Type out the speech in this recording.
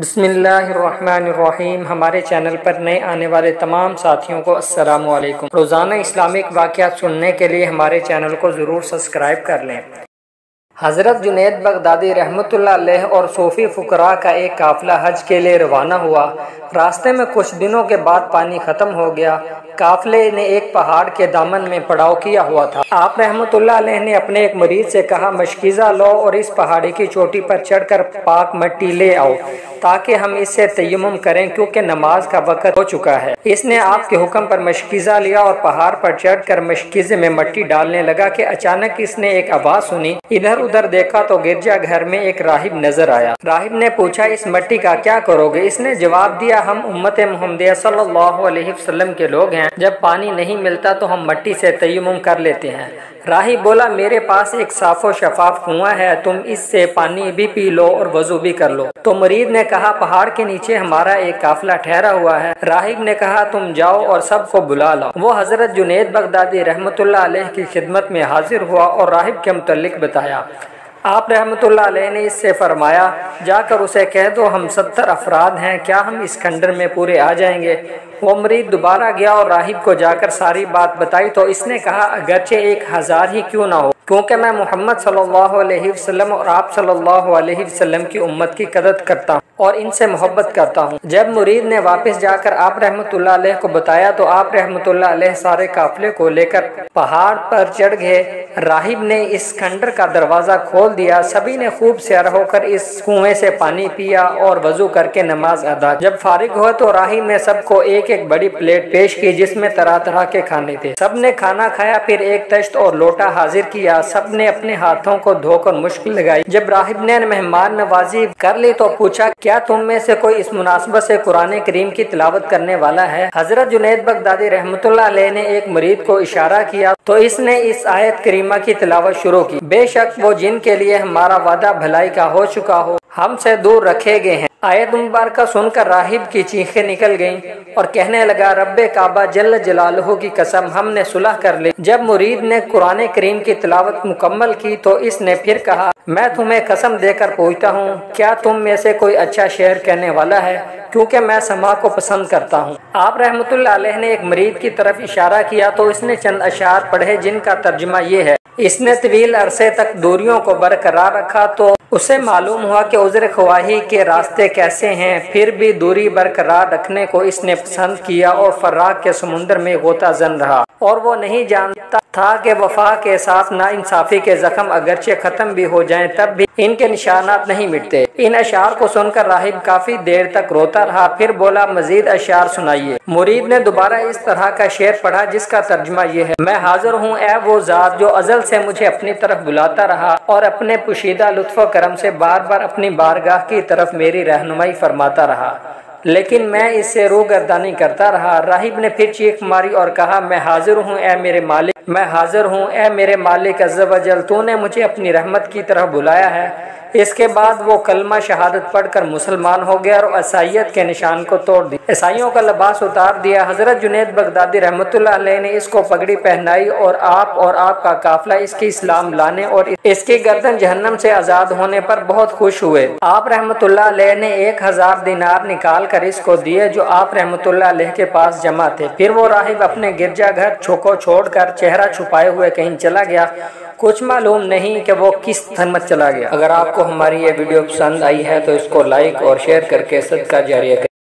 بسم اللہ الرحمن الرحیم۔ ہمارے چینل پر نئے آنے والے تمام ساتھیوں کو السلام علیکم۔ روزانہ اسلامک واقعات سننے کے لیے ہمارے چینل کو ضرور سبسکرائب کر لیں۔ حضرت جنید بغدادی رحمۃ اللہ علیہ اور صوفی فقراء کا ایک قافلہ حج کے لیے روانہ ہوا۔ راستے میں کچھ دنوں کے بعد پانی ختم ہو گیا۔ قافلے نے ایک پہاڑ کے دامن میں پڑاؤ کیا ہوا تھا۔ آپ رحمۃ اللہ علیہ نے اپنے ایک مرید سے کہا، مشکیزہ لو اور اس پہاڑی کی چوٹی پر چڑھ کر پاک مٹی لے آؤ تاکہ ہم اس سے تیمم کریں، کیونکہ نماز کا وقت ہو چکا ہے۔ اس نے آپ کے حکم پر مشکیزہ لیا اور پہاڑ پر چڑھ کر مشکیزے میں مٹی ڈالنے لگا کہ اچانک اس نے ایک آواز سنی۔ ادھر دیکھا تو گرجا گھر میں ایک راہب نظر آیا۔ راہب نے پوچھا، اس مٹی کا کیا کرو گے؟ اس نے جواب دیا، ہم امت محمدیہ صلی اللہ علیہ وسلم کے لوگ ہیں، جب پانی نہیں ملتا تو ہم مٹی سے تیمم کر لیتے ہیں۔ راہب بولا، میرے پاس ایک صاف و شفاف کنواں ہے، تم اس سے پانی بھی پی لو اور وضو بھی کر لو۔ تو مرید نے کہا، پہاڑ کے نیچے ہمارا ایک قافلہ ٹھہرا ہوا ہے۔ راہب نے کہا، تم جاؤ اور سب کو بلا لاؤ۔ وہ حضرت جنید بغدادی رحمۃ اللہ علیہ کی خدمت میں حاضر ہوا اور راہب کے متعلق بتایا۔ آپ رحمۃ اللہ علیہ نے اس سے فرمایا، جا کر اسے کہہ دو ہم 70 افراد ہیں، کیا ہم اس کھنڈر میں پورے آ جائیں گے؟ وہ مرید دوبارہ گیا اور راہب کو جا کر ساری بات بتائی تو اس نے کہا، اگرچہ 1000 ہی کیوں نہ ہو، کیونکہ میں محمد صلی اللہ علیہ وسلم اور آپ صلی اللہ علیہ وسلم کی امت کی قدر کرتا ہوں اور ان سے محبت کرتا ہوں۔ جب مرید نے واپس جا کر آپ رحمۃ اللہ علیہ کو بتایا تو آپ رحمۃ اللہ علیہ سارے قافلے کو لے کر پہاڑ پر چڑھ گئے۔ راہب نے اس کھنڈر کا دروازہ کھول دیا۔ سبھی نے خوب سیر ہو کر اس کنویں سے پانی پیا اور وضو کر کے نماز ادا کی۔ جب فارغ ہوئے تو راہب نے سب کو ایک بڑی پلیٹ پیش کی جس میں طرح طرح کے کھانے تھے۔ سب نے کھانا کھایا، پھر ایک تشت اور لوٹا حاضر کیا۔ سب نے اپنے ہاتھوں کو دھو کر مشک لگائی۔ جب راہب نے مہمان نوازی کر لی تو پوچھا، کیا تم میں سے کوئی اس مناسبت سے قرآن کریم کی تلاوت کرنے والا ہے؟ حضرت جنید بغدادی رحمۃ اللہ علیہ نے ایک مرید کو اشارہ کیا تو اس نے اس آیت کریمہ کی تلاوت شروع کی، بے شک وہ جن کے لیے ہمارا وعدہ بھلائی کا ہو چکا ہو ہم سے دور رکھے گئے ہیں۔ آیت مبارکہ سن کر راہب کی چیخیں نکل گئیں اور کہنے لگا، رب کعبہ جل جلالہ کی قسم، ہم نے صلح کر لی۔ جب مرید نے قرآن کریم کی تلاوت مکمل کی تو اس نے پھر کہا، میں تمہیں قسم دے کر پوچھتا ہوں، کیا تم میں سے کوئی اچھا شعر کہنے والا ہے؟ کیونکہ میں سماع کو پسند کرتا ہوں۔ آپ رحمۃ اللہ علیہ نے ایک مرید کی طرف اشارہ کیا تو اس نے چند اشعار پڑھے جن کا ترجمہ یہ ہے۔ اس نے طویل عرصے تک دوریوں کو برقرار رکھا تو اسے معلوم ہوا کہ عذر خواہی کے راستے کیسے ہیں، پھر بھی دوری برقرار رکھنے کو اس نے پسند کیا اور فراق کے سمندر میں غوطہ زن رہا، اور وہ نہیں جانتا تھا کہ وفا کے ساتھ ناانصافی کے زخم اگرچہ ختم بھی ہو جائیں تب بھی ان کے نشانات نہیں مٹتے۔ ان اشعار کو سن کر راہب کافی دیر تک روتا رہا، پھر بولا، مزید اشعار سنائیے۔ مرید نے دوبارہ اس طرح کا شعر پڑھا جس کا ترجمہ یہ ہے، میں حاضر ہوں اے وہ ذات جو ازل سے مجھے اپنی طرف بلاتا رہا اور اپنے پوشیدہ لطف و کرم سے بار بار اپنی بارگاہ کی طرف میری رہنمائی فرماتا رہا، لیکن میں اس سے روگردانی کرتا رہا۔ راہب نے پھر چیخ ماری اور کہا، میں حاضر ہوں اے میرے مالک، میں حاضر ہوں اے میرے مالک عز و جل، تو نے مجھے اپنی رحمت کی طرف بلایا ہے۔ اس کے بعد وہ کلمہ شہادت پڑھ کر مسلمان ہو گیا اور عیسائیت کے نشان کو توڑ دیا، عیسائیوں کا لباس اتار دیا۔ حضرت جنید بغدادی رحمۃ اللہ علیہ نے اس کو پگڑی پہنائی اور آپ کا قافلہ اس کی اسلام لانے اور اس کی گردن جہنم سے آزاد ہونے پر بہت خوش ہوئے۔ آپ رحمۃ اللہ علیہ نے 1000 دینار نکال کر اس کو دیے جو آپ رحمۃ اللہ علیہ کے پاس جمع تھے۔ پھر وہ راہب اپنے گرجا گھر کو چھوڑ کر چہرہ چھپائے ہوئے کہیں چلا گیا، کچھ معلوم نہیں کہ وہ کس سمت چلا گیا۔ اگر آپ کو ہماری یہ ویڈیو پسند آئی ہے تو اس کو لائک اور شیئر کر کے صدقہ جاریہ کریں۔